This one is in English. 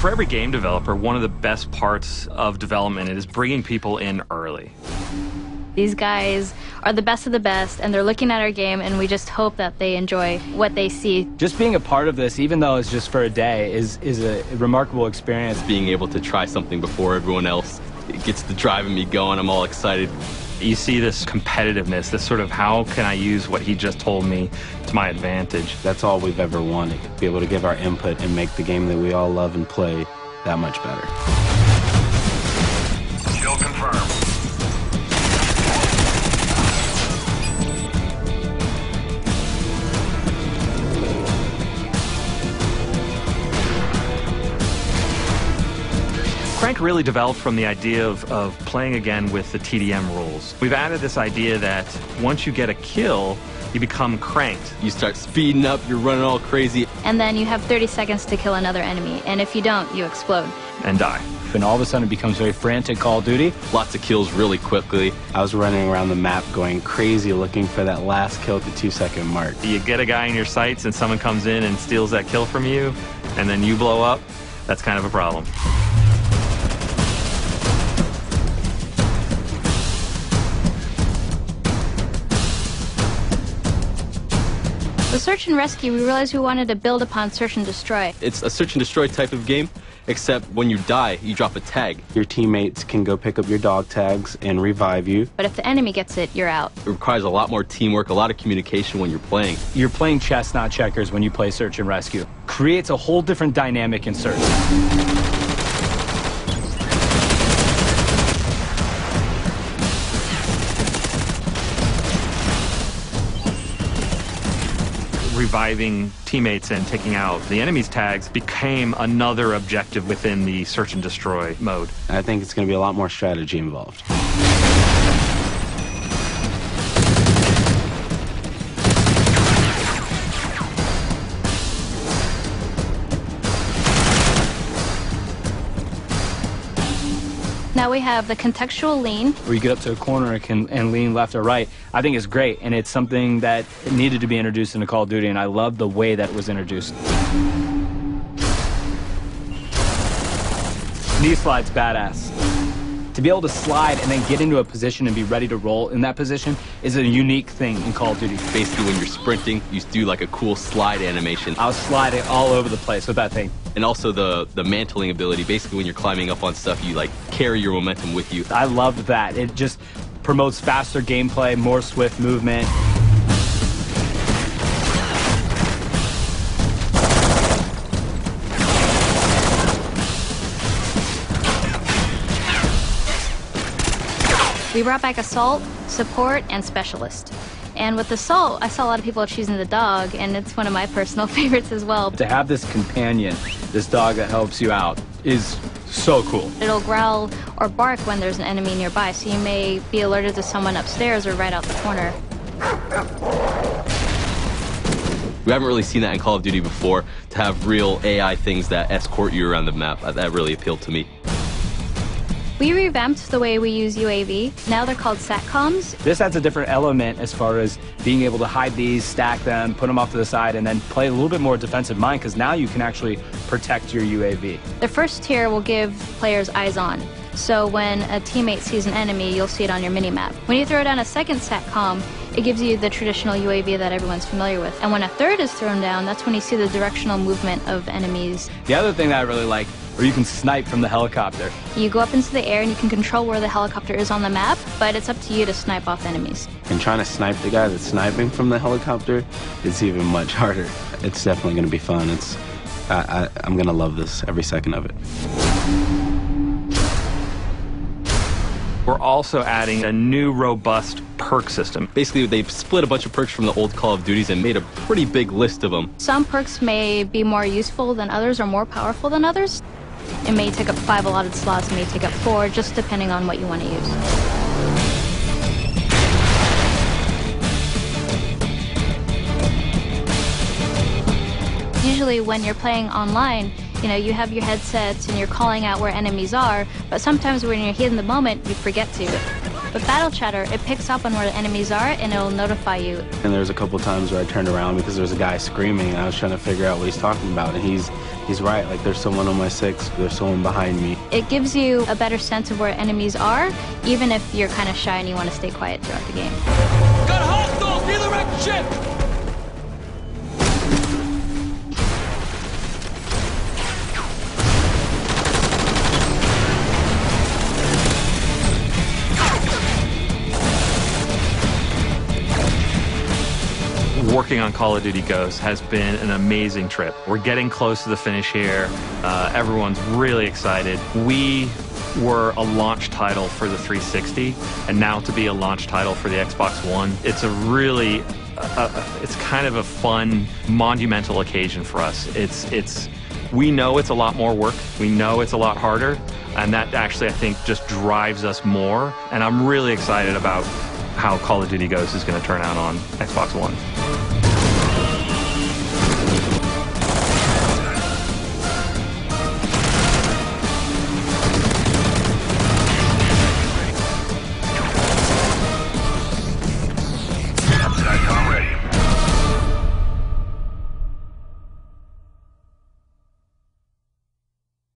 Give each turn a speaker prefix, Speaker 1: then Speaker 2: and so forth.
Speaker 1: For every game developer, one of the best parts of development is bringing people in early.
Speaker 2: These guys are the best of the best, and they're looking at our game, and we just hope that they enjoy what they see.
Speaker 3: Just being a part of this, even though it's just for a day, is a remarkable experience.
Speaker 4: Being able to try something before everyone else, it gets the driving me going. I'm all excited.
Speaker 1: You see this competitiveness, this sort of how can I use what he just told me to my advantage.
Speaker 5: That's all we've ever wanted, be able to give our input and make the game that we all love and play that much better.
Speaker 6: Kill confirmed.
Speaker 1: Crank really developed from the idea of playing again with the TDM rules. We've added this idea that once you get a kill, you become cranked.
Speaker 4: You start speeding up, you're running all crazy.
Speaker 2: And then you have 30 seconds to kill another enemy, and if you don't, you explode.
Speaker 1: And die.
Speaker 3: And all of a sudden it becomes very frantic Call of Duty.
Speaker 4: Lots of kills really quickly.
Speaker 5: I was running around the map going crazy looking for that last kill at the 2-second mark.
Speaker 1: You get a guy in your sights and someone comes in and steals that kill from you, and then you blow up, that's kind of a problem.
Speaker 2: With Search and Rescue, we realized we wanted to build upon Search and Destroy.
Speaker 4: It's a search and destroy type of game, except when you die, you drop a tag.
Speaker 5: Your teammates can go pick up your dog tags and revive you.
Speaker 2: But if the enemy gets it, you're out.
Speaker 4: It requires a lot more teamwork, a lot of communication when you're playing.
Speaker 3: You're playing chess, not checkers, when you play Search and Rescue. Creates a whole different dynamic in Search.
Speaker 1: Reviving teammates and taking out the enemy's tags became another objective within the search and destroy mode.
Speaker 5: I think it's going to be a lot more strategy involved.
Speaker 2: Now we have the Contextual Lean.
Speaker 3: Where you get up to a corner and lean left or right. I think it's great, and it's something that needed to be introduced into Call of Duty, and I love the way that it was introduced. Knee slide's badass. To be able to slide and then get into a position and be ready to roll in that position is a unique thing in Call of Duty.
Speaker 4: Basically, when you're sprinting, you do like a cool slide animation.
Speaker 3: I was sliding all over the place with that thing.
Speaker 4: And also the mantling ability. Basically, when you're climbing up on stuff, you like carry your momentum with you.
Speaker 3: I loved that. It just promotes faster gameplay, more swift movement.
Speaker 2: We brought back Assault, Support, and Specialist. And with Assault, I saw a lot of people choosing the dog, and it's one of my personal favorites as well.
Speaker 3: To have this companion, this dog that helps you out, is so cool.
Speaker 2: It'll growl or bark when there's an enemy nearby, so you may be alerted to someone upstairs or right out the corner.
Speaker 4: We haven't really seen that in Call of Duty before, to have real AI things that escort you around the map. That really appealed to me.
Speaker 2: We revamped the way we use UAV. Now they're called Satcoms.
Speaker 3: This adds a different element as far as being able to hide these, stack them, put them off to the side, and then play a little bit more defensive mind, because now you can actually protect your UAV.
Speaker 2: The first tier will give players eyes on. So when a teammate sees an enemy, you'll see it on your minimap. When you throw down a second Satcom, it gives you the traditional UAV that everyone's familiar with. And when a third is thrown down, that's when you see the directional movement of enemies.
Speaker 3: The other thing that I really like, where you can snipe from the helicopter.
Speaker 2: You go up into the air and you can control where the helicopter is on the map, but it's up to you to snipe off enemies.
Speaker 5: And trying to snipe the guy that's sniping from the helicopter is even much harder. It's definitely going to be fun. I'm going to love this every second of it.
Speaker 1: We're also adding a new robust perk system.
Speaker 4: Basically, they've split a bunch of perks from the old Call of Duties and made a pretty big list of them.
Speaker 2: Some perks may be more useful than others or more powerful than others. It may take up 5 allotted slots, it may take up 4, just depending on what you want to use. Usually when you're playing online, you have your headsets and you're calling out where enemies are, but sometimes when you're here in the moment, you forget to. With Battle Chatter, it picks up on where the enemies are and it'll notify you.
Speaker 5: And there's a couple times where I turned around because there's a guy screaming and I was trying to figure out what he's talking about, and he's right, like there's someone on my 6, there's someone behind me.
Speaker 2: It gives you a better sense of where enemies are, even if you're kind of shy and you want to stay quiet throughout the game.
Speaker 6: Got hostiles near the wrecked ship!
Speaker 1: Working on Call of Duty Ghosts has been an amazing trip. We're getting close to the finish here. Everyone's really excited. We were a launch title for the 360, and now to be a launch title for the Xbox One, it's a really, it's kind of a fun, monumental occasion for us. We know it's a lot more work. We know it's a lot harder, and that actually, I think, just drives us more. And I'm really excited about how Call of Duty Ghosts is going to turn out on Xbox One.